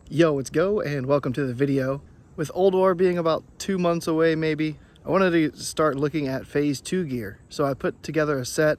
Yo, let's go and welcome to the video. With Old War being about 2 months away maybe, I wanted to start looking at phase 2 gear. So I put together a set,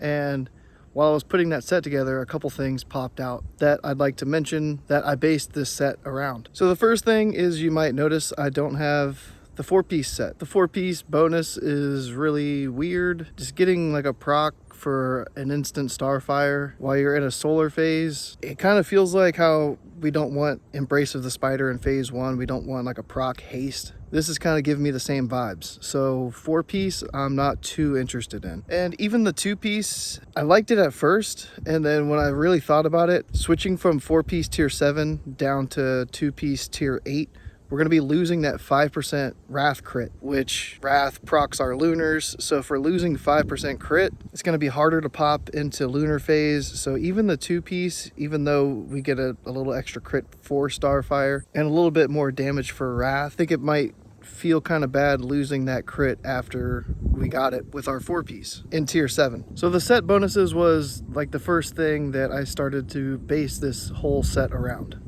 and while I was putting that set together, a couple things popped out that I'd like to mention that I based this set around. So the first thing is, you might notice I don't have the 4-piece set. The 4-piece bonus is really weird. Just getting like a proc for an instant starfire while you're in a solar phase, it kind of feels like how we don't want Embrace of the Spider in phase 1. We don't want like a proc haste. This is kind of giving me the same vibes. So 4-piece, I'm not too interested in. And even the 2-piece, I liked it at first, and then when I really thought about it, switching from 4-piece tier 7 down to 2-piece tier 8, we're going to be losing that 5% Wrath crit, which Wrath procs our lunars. So if we're losing 5% crit, it's going to be harder to pop into lunar phase. So even the 2-piece, even though we get a little extra crit for Starfire and a little bit more damage for Wrath, I think it might feel kind of bad losing that crit after we got it with our 4-piece in tier 7. So the set bonuses was like the first thing that I started to base this whole set around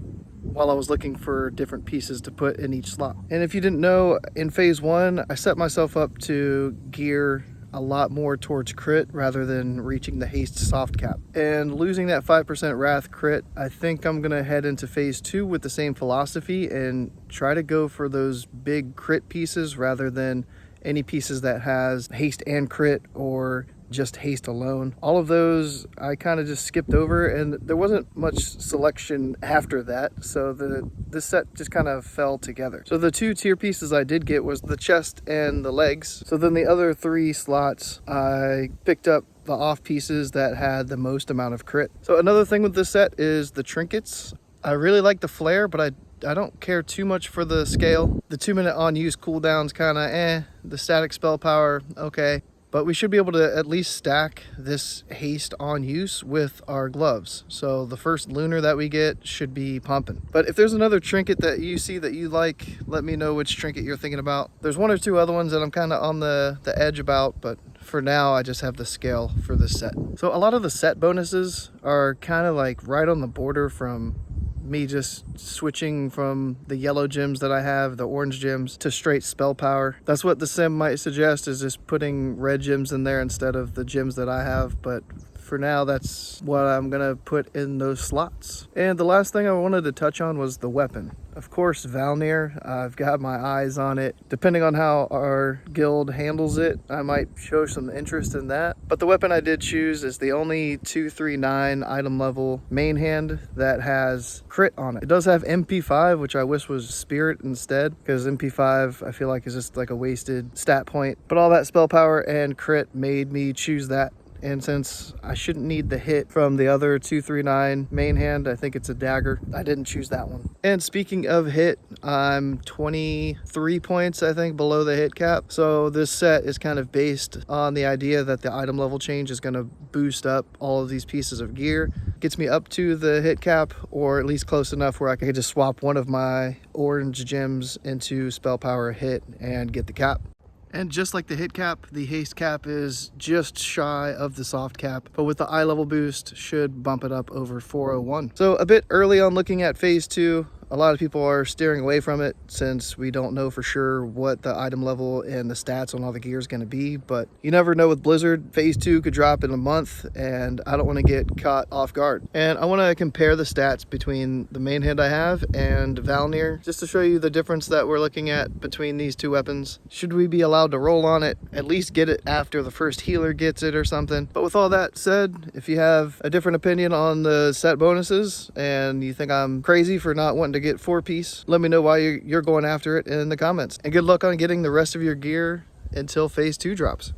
while I was looking for different pieces to put in each slot. And if you didn't know, in phase 1, I set myself up to gear a lot more towards crit rather than reaching the haste soft cap. And losing that 5% Wrath crit, I think I'm gonna head into phase 2 with the same philosophy and try to go for those big crit pieces rather than any pieces that has haste and crit or just haste alone. All of those I kind of just skipped over, and there wasn't much selection after that, so this set just kind of fell together. So the 2 tier pieces I did get was the chest and the legs. So then the other 3 slots I picked up the off pieces that had the most amount of crit. So another thing with this set is the trinkets. I really like the flare, but I don't care too much for the scale. The 2-minute on use cooldown's kind of the static spell power, okay. But we should be able to at least stack this haste on use with our gloves. So the first lunar that we get should be pumping. But if there's another trinket that you see that you like, let me know which trinket you're thinking about. There's 1 or 2 other ones that I'm kind of on the edge about, but for now I just have the scale for this set. So a lot of the set bonuses are kind of like right on the border from me just switching from the yellow gems that I have, the orange gems, to straight spell power. That's what the sim might suggest, is just putting red gems in there instead of the gems that I have, but for now that's what I'm gonna put in those slots. And the last thing I wanted to touch on was the weapon. Of course, Valnir, I've got my eyes on it. Depending on how our guild handles it, I might show some interest in that. But the weapon I did choose is the only 239 item level main hand that has crit on it. It does have MP5, which I wish was Spirit instead, because MP5 I feel like is just like a wasted stat point. But all that spell power and crit made me choose that. And since I shouldn't need the hit from the other 239 main hand, I think it's a dagger, I didn't choose that one. And speaking of hit, I'm 23 points, I think, below the hit cap. So this set is kind of based on the idea that the item level change is going to boost up all of these pieces of gear. Gets me up to the hit cap, or at least close enough where I could just swap one of my orange gems into spell power hit and get the cap. And just like the hit cap, the haste cap is just shy of the soft cap, but with the eye level boost should bump it up over 401. So a bit early on looking at phase 2. A lot of people are steering away from it since we don't know for sure what the item level and the stats on all the gear is going to be, but you never know with Blizzard. Phase 2 could drop in a month, and I don't want to get caught off guard. And I want to compare the stats between the main hand I have and Valnir, just to show you the difference that we're looking at between these 2 weapons. Should we be allowed to roll on it, at least get it after the first healer gets it or something? But with all that said, if you have a different opinion on the set bonuses and you think I'm crazy for not wanting to get 4-piece, let me know why you're going after it in the comments. And good luck on getting the rest of your gear until phase 2 drops.